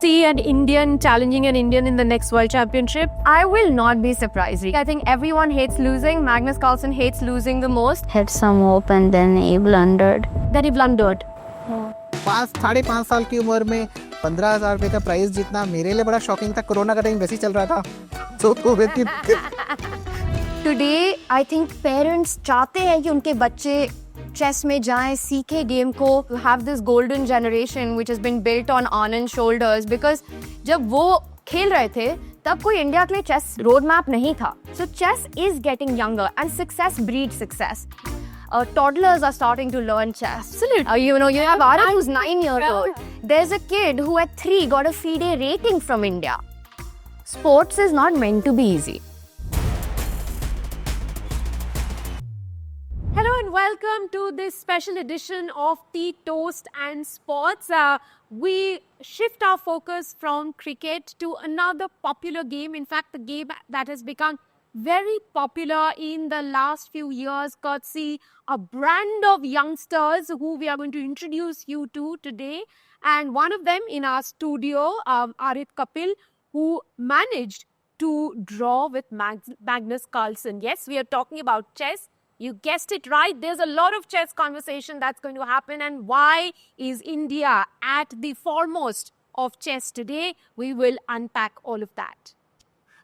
See an Indian challenging an Indian in the next World Championship? I will not be surprised. I think everyone hates losing. Magnus Carlsen hates losing the most. Had some hope and then he blundered. Then he blundered. 5.5 साल की उम्र में 15,000 रुपये का price जीतना मेरे लिए बड़ा शॉकिंग था। कोरोना का टाइम वैसे ही चल रहा था, तो कोविड की Today, I think parents चाहते हैं कि उनके बच्चे चेस में जाएं, सीखे गेम को, have this golden generation which has been built on Anand's shoulders, because जब वो खेल रहे थे तब कोई इंडिया के लिए चेस रोड मैप नहीं था. So chess is getting younger and success breeds success. Toddlers are starting to learn chess. Absolutely. You have Aarab who's 9 years old. There's a kid who at 3 got a FIDE rating from India. Sports is not meant to be easy. Hello and welcome to this special edition of Tea, Toast and Sports. We shift our focus from cricket to another popular game. In fact, the game that has become very popular in the last few years, courtesy a brand of youngsters who we are going to introduce you to today. And one of them in our studio, Arit Kapil, who managed to draw with Magnus Carlsen. Yes, we are talking about chess. You guessed it right. There's a lot of chess conversation that's going to happen. And why is India at the foremost of chess today? We will unpack all of that.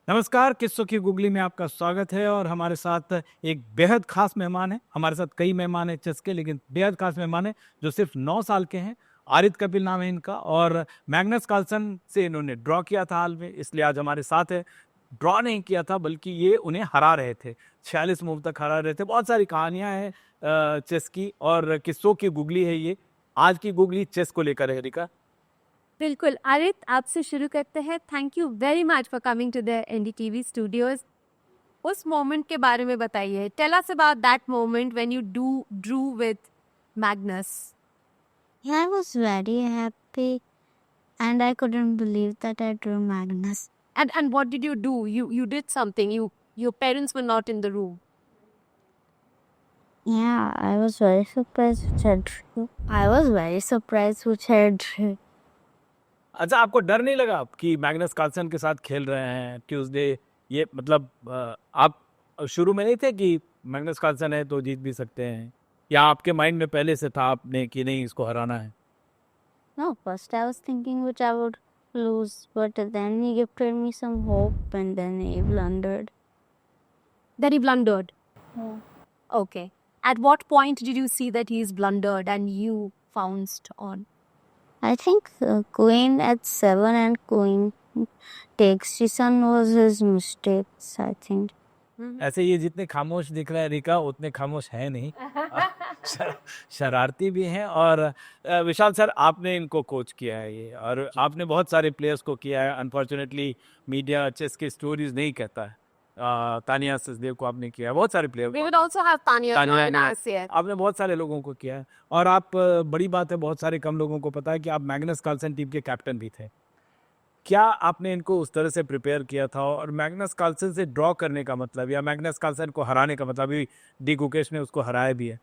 नमस्कार, किस्सों की googly में आपका स्वागत है। और हमारे साथ एक बेहद खास मेहमान है। हमारे साथ कई मेहमान हैं चेस के, लेकिन बेहद खास मेहमान है जो सिर्फ 9 साल के हैं। आरित कपिल नाम है इनका, और मैग्नस कार्लसन से इन्होंने ड्रॉ किया था हाल में, इसलिए आज हमारे साथ है। ड्रॉ नहीं किया था, बल्कि ये उन्हें हरा रहे थे, 46 मूव तक हरा रहे थे। बहुत सारी कहानियाँ हैं चेस की, और किस्सों की गुगली है ये। आज की गुगली चेस को लेकर है, रिका। बिल्कुल। आरित, आपसे शुरू करते हैं। Thank you very much for coming to the NDTV studios. उस मोमेंट के बारे में बताइए। Tell us about that moment when you drew with Magnus. I was very happy and I couldn't believe that I drew Magnus. And what did you do? You did something. Your parents were not in the room. Yeah, I was very surprised which I drew. I was very surprised which I drew. अच्छा, आपको डर नहीं लगा कि Magnus Carlsen के साथ खेल रहे हैं ट्यूसडे? ये मतलब आप शुरू में नहीं थे कि मैग्नस कार्लसन है तो जीत भी सकते हैं, या आपके माइंड में पहले से था आपने कि नहीं इसको हराना है? No, first I was thinking which I would lose, but then he gifted me some hope and then he blundered. Then he blundered. Yeah. Okay. At what point did you see that he's blundered and you pounced on? I think queen at 7 and queen takes c7 was his mistakes, I think. ऐसे ये जितने खामोश दिख रहे हैं Rica, उतने खामोश है नहीं। शरारती भी हैं। और विशाल सर, आपने इनको कोच किया है ये, और आपने बहुत सारे प्लेयर्स को किया है। अनफॉर्चुनेटली मीडिया चेस की स्टोरीज नहीं कहता है। तानिया सचदेव को आपने किया है, बहुत सारे player. We would also have Tanya Naas here. आपने बहुत सारे लोगों को किया है, और आप बड़ी बात है, बहुत सारे कम लोगों को पता है कि आप मैग्नस कार्लसन टीम के कैप्टन भी थे। क्या आपने इनको उस तरह से प्रिपेयर किया था? और मैग्नस कार्लसन से ड्रॉ करने का मतलब, या मैग्नस कार्लसन को हराने का मतलब, अभी डी गुकेश ने उसको हराया भी है,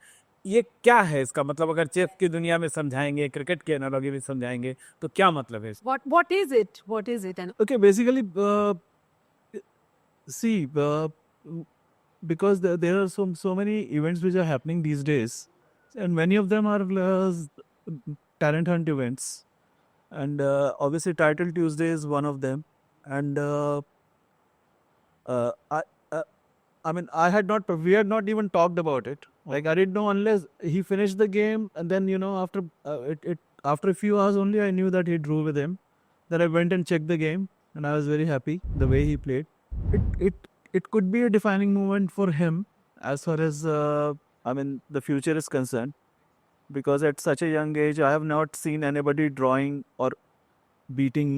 ये क्या है इसका मतलब? अगर चेस की दुनिया में समझाएंगे, क्रिकेट की एनालॉजी में समझाएंगे, तो क्या मतलब है इसका? What is it? What is it? And Okay, basically, see, because there are so many events which are happening these days, and many of them are talent hunt events, and obviously Title Tuesday is one of them. And I mean, we had not even talked about it. Like, I didn't know unless he finished the game, and then after a few hours only I knew that he drew with him. Then I went and checked the game, and I was very happy the way he played. It could be a defining moment for him as far as the future is concerned, because at such a young age I have not seen anybody drawing or beating.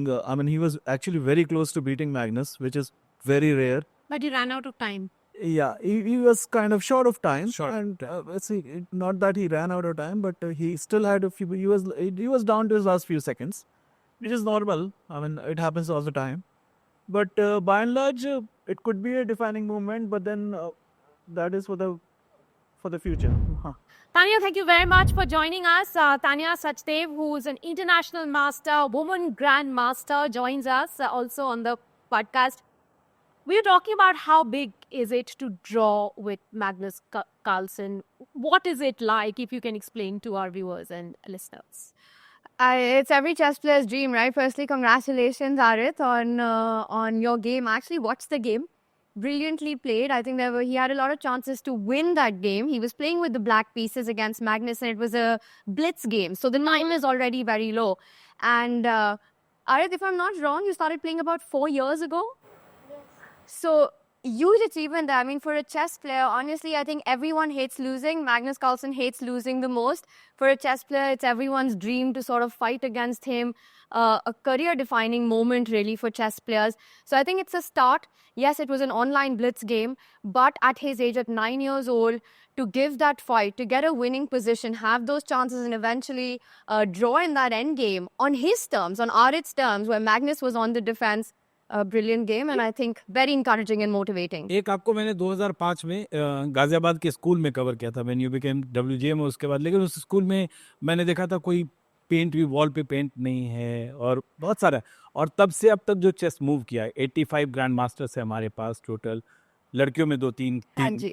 He was actually very close to beating Magnus, which is very rare. but he ran out of time. Yeah, he was kind of short of time. Short. And let's see, not that he ran out of time, but he still had a few. He was down to his last few seconds, which is normal. It happens all the time. But by and large, it could be a defining moment. But then that is for the future. Tanya, thank you very much for joining us. Tanya Sachdev, who is an international master, woman grandmaster, joins us also on the podcast. We are talking about how big is it to draw with Magnus Carlsen. What is it like, if you can explain to our viewers and listeners? It's every chess player's dream, right? Firstly, congratulations, Arith, on your game. I actually watched the game. Brilliantly played. I think he had a lot of chances to win that game. He was playing with the black pieces against Magnus, and it was a blitz game. So the time is already very low. And Arith, if I'm not wrong, you started playing about 4 years ago? So, huge achievement there. I mean, for a chess player, honestly, I think everyone hates losing. Magnus Carlsen hates losing the most. For a chess player, it's everyone's dream to sort of fight against him. A career-defining moment, really, for chess players. So I think it's a start. Yes, it was an online blitz game, but at his age, at 9 years old, to give that fight, to get a winning position, have those chances, and eventually draw in that end game on his terms, on Arith's terms, where Magnus was on the defense. A brilliant game, and I think very encouraging and motivating. एक आपको मैंने 2005 में गाजियाबाद के school में cover किया था, when you became WGM उसके बाद, लेकिन उस स्कूल में मैंने देखा था कोई पेंट भी वॉल पे पेंट नहीं है और बहुत सारा, और तब से अब तक जो चेस मूव किया है, 85 ग्रैंड मास्टर्स है हमारे पास टोटल, लड़कियों में 2-3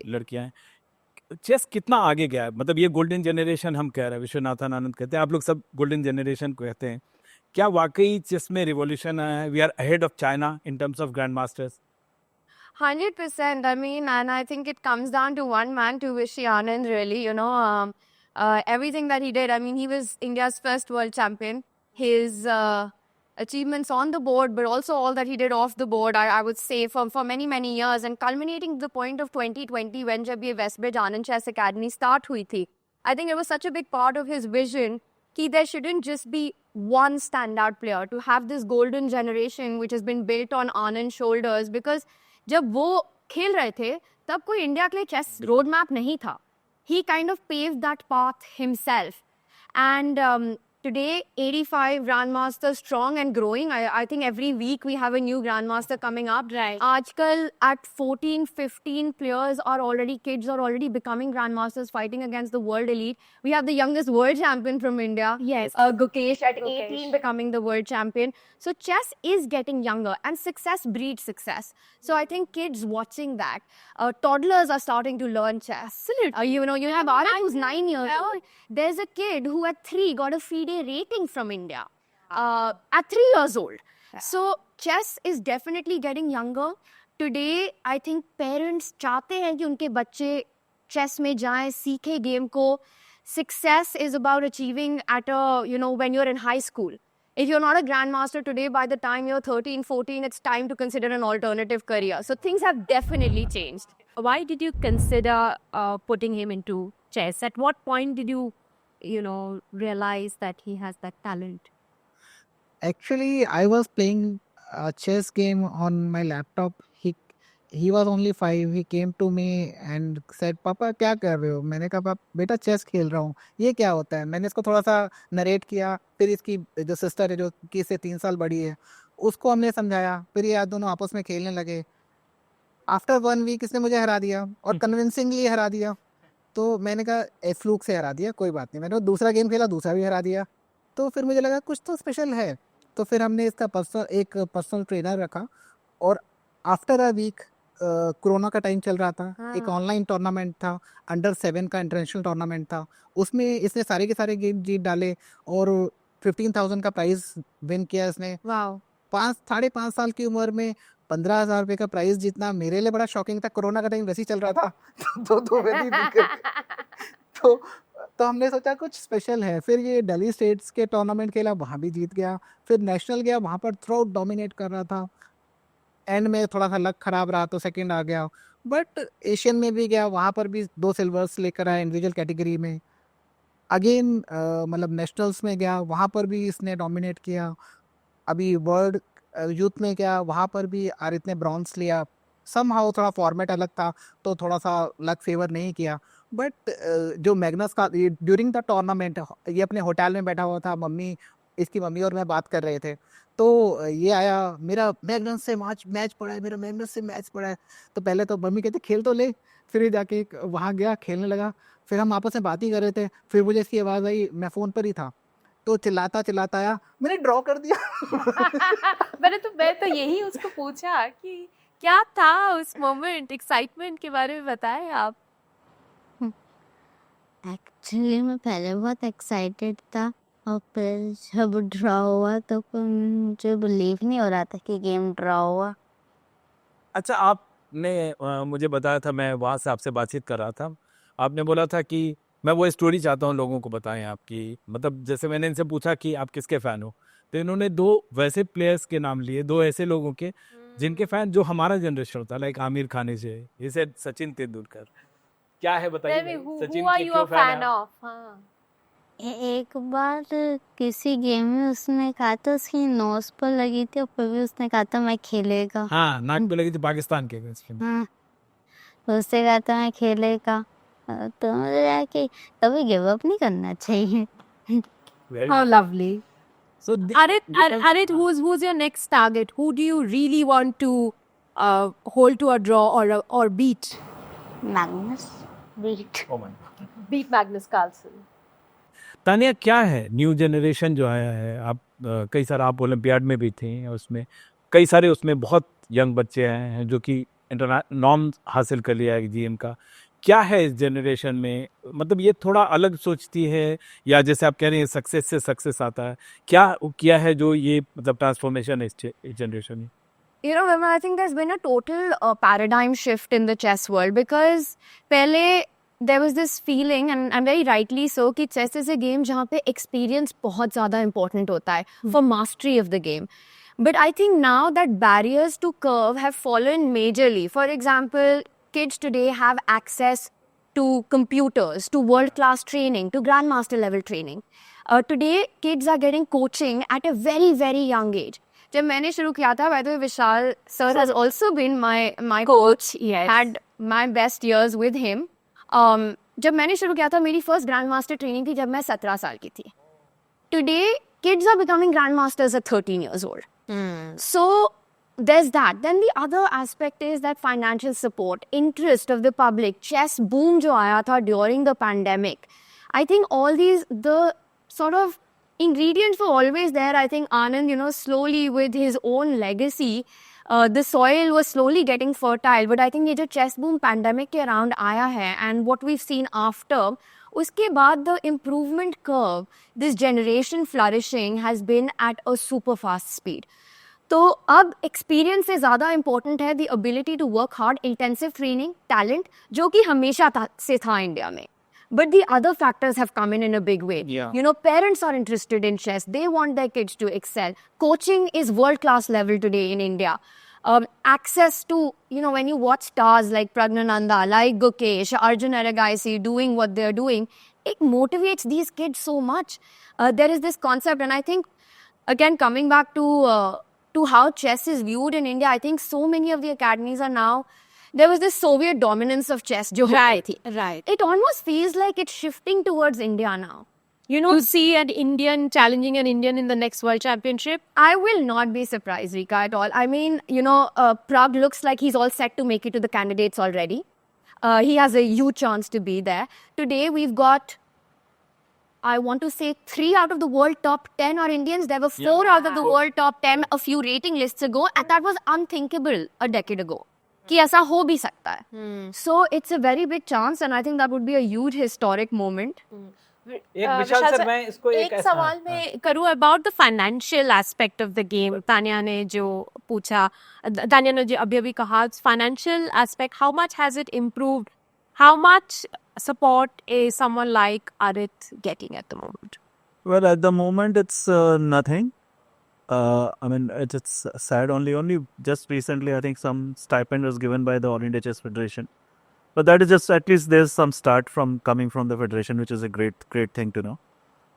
लड़कियां हैं। चेस कितना आगे गया है, मतलब ये गोल्डन जनरेशन हम कह रहे हैं, विश्वनाथन आनंद कहते हैं, आप लोग सब गोल्डन जनरेशन को कहते हैं, क्या वाकई चेस में रिवॉल्यूशन आया है? We are ahead of China in terms of grand masters? 100%. I mean, and I think it comes down to one man, to Vishy Anand, really. You know, everything that he did. I mean, he was India's first world champion. His achievements on the board, but also all that he did off the board, I would say, for many, many years, and culminating to the point of 2020, when जब ये Westbridge Anand Chess Academy start हुई थी. I think it was such a big part of his vision कि there shouldn't just be one standout player, to have this golden generation which has been built on Anand's shoulders, because जब वो खेल रहे थे तब कोई India के लिए चेस रोड मैप नहीं था. He kind of paved that path himself. And today, 85 grandmasters strong and growing. I think every week we have a new grandmaster coming up. Right. Aajkal at 14, 15 players are already, kids are already becoming grandmasters, fighting against the world elite. We have the youngest world champion from India. Yes. Gukesh at 18 becoming the world champion. So chess is getting younger, and success breeds success. So I think kids watching that, toddlers are starting to learn chess. You know, you have Arith, who's 9 years old. There's a kid who at 3 got a FIDE rating from India at 3 years old. So chess is definitely getting younger. Today, I think parents चाहते हैं कि उनके बच्चे chess में जाएं, सीखें game को. Success is about achieving at a, you know, when you're in high school. If you're not a grandmaster today, by the time you're 13, 14, it's time to consider an alternative career. So things have definitely changed. Why did you consider putting him into chess? At what point did you realize that he has that talent? Actually, I was playing a chess game on my laptop. He was only 5. He came to me and said, "पापा क्या कर रहे हो?" मैंने कहा, "पापा बेटा chess खेल रहा हूँ." ये क्या होता है? मैंने इसको थोड़ा सा नरेट किया. फिर इसकी जो सिस्टर है, जो कि इससे 3 साल बड़ी है, उसको हमने समझाया. फिर ये दोनों आपस में खेलने लगे. आफ्टर 1 वीक इसने मुझे हरा दिया, और कन्विंसिंगली हरा दिया. तो मैंने कहा फ्लूक से हरा दिया, कोई बात नहीं. मैंने दूसरा गेम खेला, दूसरा भी हरा दिया. तो फिर मुझे लगा कुछ तो स्पेशल है. तो फिर हमने इसका पर्सनल ट्रेनर रखा. और आफ्टर अ वीक, कोरोना का टाइम चल रहा था, एक ऑनलाइन टूर्नामेंट था, अंडर 7 का इंटरनेशनल टूर्नामेंट था. उसमें इसने सारे के सारे गेम जीत डाले और 15,000 का प्राइज विन किया इसने. Wow. 5.5 साल की उम्र में 15,000 रुपये का प्राइज जीतना मेरे लिए बड़ा शॉकिंग था. कोरोना का टाइम वैसे ही चल रहा था. तो मेरी तो हमने सोचा कुछ स्पेशल है. फिर ये दिल्ली स्टेट्स के टूर्नामेंट खेला, वहाँ भी जीत गया. फिर नेशनल गया, वहाँ पर थ्रू आउट डोमिनेट कर रहा था. एंड में थोड़ा सा लक खराब रहा तो सेकंड आ गया. बट एशियन में भी गया, वहाँ पर भी 2 सिल्वर्स लेकर आया इंडिविजुअल कैटेगरी में. अगेन मतलब नेशनल्स में गया, वहाँ पर भी इसने डोमिनेट किया. अभी वर्ल्ड यूथ में गया, वहाँ पर भी आरित ने ब्रॉन्ज लिया. समहाउ थोड़ा फॉर्मेट अलग था तो थोड़ा सा लक फेवर नहीं किया. बट जो मैग्नस का ड्यूरिंग द टूर्नामेंट, ये अपने होटल में बैठा हुआ था, इसकी मम्मी और मैं बात कर रहे थे. तो ये आया, मेरा मैग्नस से मैच पड़ा है, मेरा मैग्नस से मैच पड़ा है. तो पहले तो मम्मी कहते खेल तो ले. फिर जाके वहाँ गया, खेलने लगा. फिर हम आपस में बात ही कर रहे थे, फिर मुझे इसकी आवाज़ आई, मैं फ़ोन पर ही था, तो चिल्लाता चिल्लाता आया, मैंने ड्रॉ कर दिया। मैं तो यही उसको पूछा कि क्या था उस मोमेंट, एक्साइटमेंट के बारे में बताएं आप। एक्चुअली मैं पहले बहुत एक्साइटेड था और फिर जब ड्रॉ हुआ तो फिर मुझे बिलीव नहीं हो रहा था कि गेम ड्रॉ हुआ। अच्छा, आपने मुझे बताया था, मैं वहाँ से आपसे बातचीत कर रहा था, आपने बोला था कि मैं वो स्टोरी चाहता हूँ लोगों को बताएं आपकी, मतलब जैसे मैंने इनसे पूछा कि आप किसके फ़ैन हो, तो इन्होंने 2 वैसे प्लेयर्स के नाम लिए, 2 ऐसे लोगों के जिनके फ़ैन जो हमारा जनरेशन होता है, like Aamir Khan is he said Sachin Tendulkar. क्या है बताइए भाई, सचिन के क्यों फ़ैन हैं आप? हाँ। एक बार किसी गेम में उसने कहा था उसकी नोज पर लगी थी और फिर भी उसने कहा था मैं खेलेगा। हाँ, नाक पे लगी थी पाकिस्तान के अगेंस्ट में। हाँ, तो उससे कहा था मैं खेलेगा। तो मुझे लगा कि कभी गिव अप नहीं करना चाहिए। Very How good. lovely. So Arit, who's your next target? Who do you really want to hold to a draw or beat? Magnus beat. Oh my God. Beat Magnus Carlsen. Tania, क्या है new generation जो आया है, आप कई सारे, आप olympiad में भी थे, उसमें कई सारे, उसमें बहुत यंग बच्चे आए हैं जो कि नॉर्म हासिल कर लिया है जीएम का। क्या है इस जनरेशन में, मतलब ये थोड़ा अलग सोचती है, या जैसे आप कह रहे हैं सक्सेस से सक्सेस आता है, क्या है जो ये मतलब ट्रांसफॉर्मेशन है इस जनरेशन में? You know, Vimla, I think there's been a total paradigm shift in the chess world because pehle there was this feeling, and very rightly so, कि chess is a game जहाँ पे experience बहुत ज़्यादा important होता है for mastery of the game. But I think now that barriers to curve have fallen majorly. For example, kids today have access to computers, to world-class training, to grandmaster level training. Today, kids are getting coaching at a very, very young age. जब मैंने शुरू किया था, by the way, Vishal sir has also been my coach. Yes. Had my best years with him. जब मैंने शुरू किया था, मेरी first grandmaster training थी जब मैं 17 साल की थी. Today, kids are becoming grandmasters at 13 years old. So there's that. Then the other aspect is that financial support, interest of the public, chess boom जो आया था during the pandemic. I think all these, the sort of ingredients were always there. I think Anand, you know, slowly with his own legacy, the soil was slowly getting fertile. But I think ये जो chess boom pandemic के around आया है, and what we've seen after, उसके बाद the improvement curve, this generation flourishing has been at a super fast speed. तो अब experience से ज़्यादा इम्पोर्टेंट है the ability to work hard, intensive training, talent, जो कि हमेशा से था इंडिया में. But the other factors have come in a big way. Yeah. You know, parents are interested in chess. They want their kids to excel. Coaching is world-class level today in India. Access to, you know, when you watch stars like Pragnananda, like Gukesh, Arjun Aragaisi doing what they're doing, it motivates these kids so much. There is this concept, and I think, again, coming back to how chess is viewed in India, I think so many of the academies are now, there was this Soviet dominance of chess. Jo Right, right. It almost feels like it's shifting towards India now. You know, To see an Indian challenging an Indian in the next World Championship. I will not be surprised, Rika, at all. I mean, you know, Prague looks like he's all set to make it to the candidates already. He has a huge chance to be there. Today, we've got, I want to say, 3 out of the world top 10 are Indians. There were 4 out of the world top 10 a few rating lists ago, and that was unthinkable a decade ago. कि ऐसा हो भी सकता है. So it's a very big chance, and I think that would be a huge historic moment. एक विशाल sir, मैं इसको एक सवाल मैं करूँ about the financial aspect of the game. Tania ने जो पूछा, तानिया ने जो अभी कहा, financial aspect, how much has it improved? How much support is someone like Arit getting at the moment? Well, at the moment, it's nothing. I mean, it's sad. Only just recently, I think some stipend was given by the All India Chess Federation. But that is just, at least there's some start from coming from the federation, which is a great thing to know.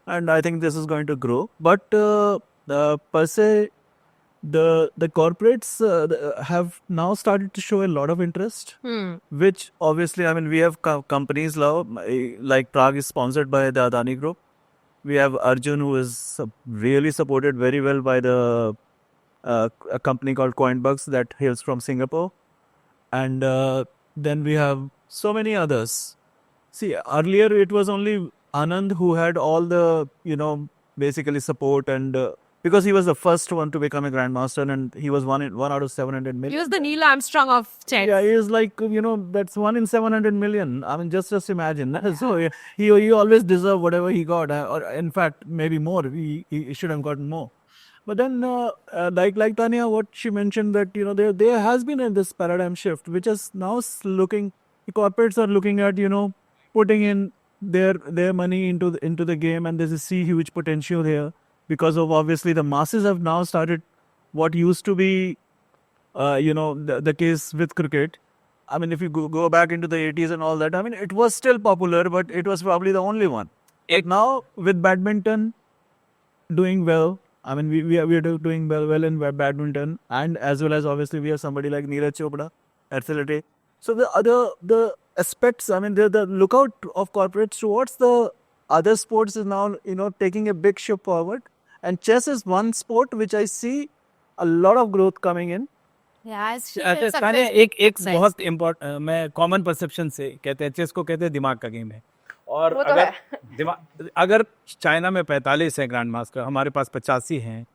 And I think this is going to grow. But per se, the corporates have now started to show a lot of interest, which obviously, I mean, we have companies now, like Prague is sponsored by the Adani Group. We have Arjun, who is really supported very well by a company called Coinbugs that hails from Singapore. And then we have so many others. See, earlier it was only Anand who had all the, basically support and because he was the first one to become a grandmaster and he was one out of 700 He million. was the Neil Armstrong of chess. Yeah, he is like, that's 1 in 700 million. I mean, just imagine. So he always deserved whatever he got, or in fact, maybe more. He should have gotten more. But then, like Tanya, what she mentioned that there has been this paradigm shift, which is now looking. The corporates are looking at putting in their money into the game, and there's a huge potential here because of obviously the masses have now started what used to be the case with cricket. I mean, if you go back into the 80s and all that, I mean, it was still popular, but it was probably the only one. Now with badminton doing well, I mean, we are doing well in badminton, and as well as obviously we have somebody like Neeraj Chopra, athlete. So the aspects, I mean, the lookout of corporates towards the other sports is now taking a big shift forward, and chess is one sport which I see a lot of growth coming in. अच्छा तानिया, एक बहुत important, मैं common perception से कहते हैं chess को कहते हैं दिमाग का गेम है, और अगर चाइना में 45 है ग्रैंड मास्टर, हमारे पास 85 हैं,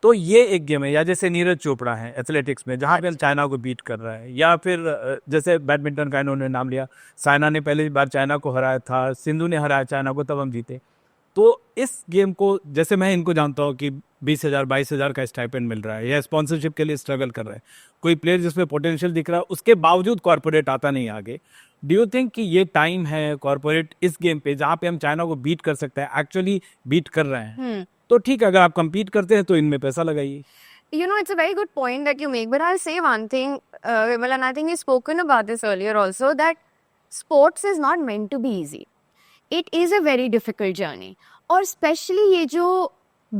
तो ये एक गेम है। या जैसे नीरज चोपड़ा है एथलेटिक्स में, जहाँ पे चाइना को बीट कर रहा है, या फिर जैसे बैडमिंटन का इन्होंने नाम लिया, साइना ने पहली बार चाइना को हराया था, सिंधु ने हराया चाइना को, तब हम जीते। तो इस गेम को, जैसे मैं इनको जानता हूँ कि 20,000 22,000 का स्टाइपेंड मिल रहा है, या स्पॉन्सरशिप के लिए स्ट्रगल कर रहा है, कोई प्लेयर जिसमें पोटेंशियल दिख रहा है, उसके बावजूद कॉर्पोरेट आता नहीं आगे। डू यू थिंक कि ये टाइम है कॉर्पोरेट इस गेम पे, जहाँ पे हम चाइना को बीट कर सकते हैं, एक्चुअली बीट कर रहे हैं, तो ठीक है, अगर आप कम्पीट करते हैं तो इनमें पैसा लगाइए। You know, it's a very good point that you make, but I'll say one thing, Vimal, and I think you've spoken about this earlier also, that sports is not meant to be easy. It is a very difficult journey. और especially ये जो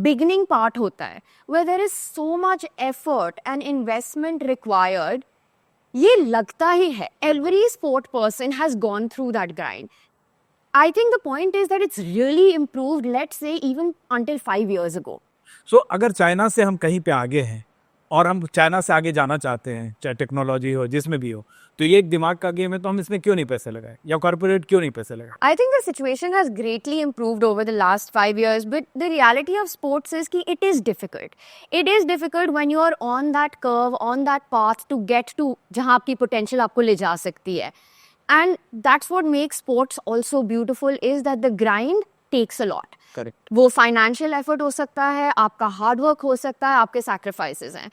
beginning part होता है, where there is so much effort and investment required, ये लगता ही है. Every sport person has gone through that grind. I think the point is that it's really improved, let's say, even until 5 years ago. सो अगर China से हम कहीं पे आगे हैं और हम चाइना से आगे जाना चाहते हैं, चाहे टेक्नोलॉजी हो, जिसमें भी हो, तो ये एक दिमाग का गेम है, तो हम इसमें क्यों नहीं पैसे लगाए, या कॉर्पोरेट क्यों नहीं पैसे लगाए? I think the situation has greatly improved over the last 5 years, but the reality of sports is that it is difficult. It is difficult when you are on that curve, on that path to get to जहाँ आपकी potential आपको ले जा सकती है. And that's what makes sports also beautiful, is that the grind takes a lot. Correct. वो financial effort हो सकता है, आपका हार्ड वर्क हो सकता है, आपके सैक्रिफाइसेस हैं.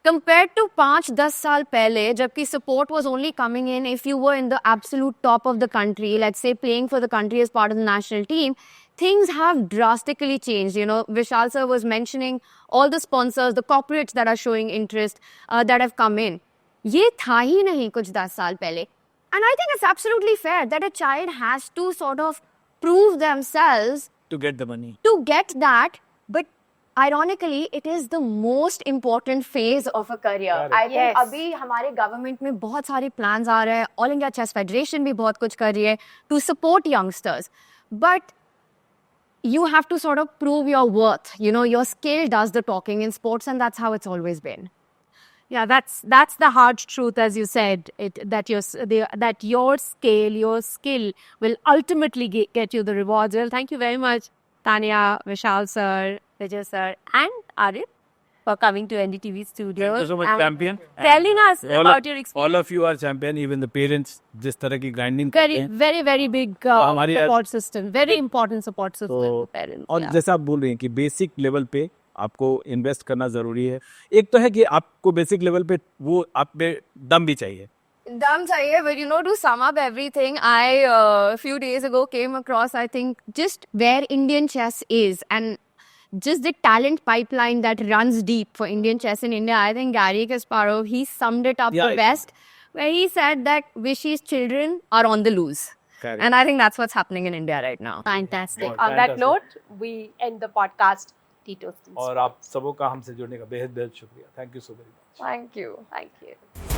Compared to 5-10 साल पहले, जबकि support was only coming in if you were in the absolute top of the country, let's say playing for the country as part of the national team, things have drastically changed. You know, Vishal sir was mentioning all the sponsors, the corporates that are showing interest, that have come in. ये था ही नहीं कुछ 10 साल पहले. And I think it's absolutely fair that a child has to sort of prove themselves to get the money. to get that, but ironically it is the most important phase of a career. I think अभी हमारे government में बहुत सारे plans आ रहे हैं, all India chess federation भी बहुत कुछ कर रही है to support youngsters, but you have to sort of prove your worth. You know, your skill does the talking in sports, and that's how it's always been. Yeah, that's the hard truth, as you said, that your scale, your skill will ultimately get you the rewards. Well, thank you very much, Tanya, Vishal sir, Vijay sir, and Arif for coming to NDTV studios. Thank you so much, and champion. Telling us about your experience. All of you are champion, even the parents, जिस तरह की grinding Very, करते हैं। very, very big हमारी support system. Very important support system तो for parents. और yeah. जैसे आप बोल रहे हैं कि बेसिक लेवल पे आपको इन्वेस्ट करना जरूरी है। एक तो है कि आपको बेसिक लेवल पे वो आप पे दम भी चाहिए। Dam chahiye, but you know, to sum up everything, I a few days ago came across, I think, just where Indian chess is and just the talent pipeline that runs deep for Indian chess in India. I think Gary Kasparov, he summed it up Yeah, the best, where he said that Vishy's children are on the loose. Correct. And I think that's what's happening in India right now. Fantastic. On that note, we end the podcast. Tito's. और आप सबों का हमसे जुड़ने का बेहद बेहद शुक्रिया। Thank you so very much. Thank you. Thank you.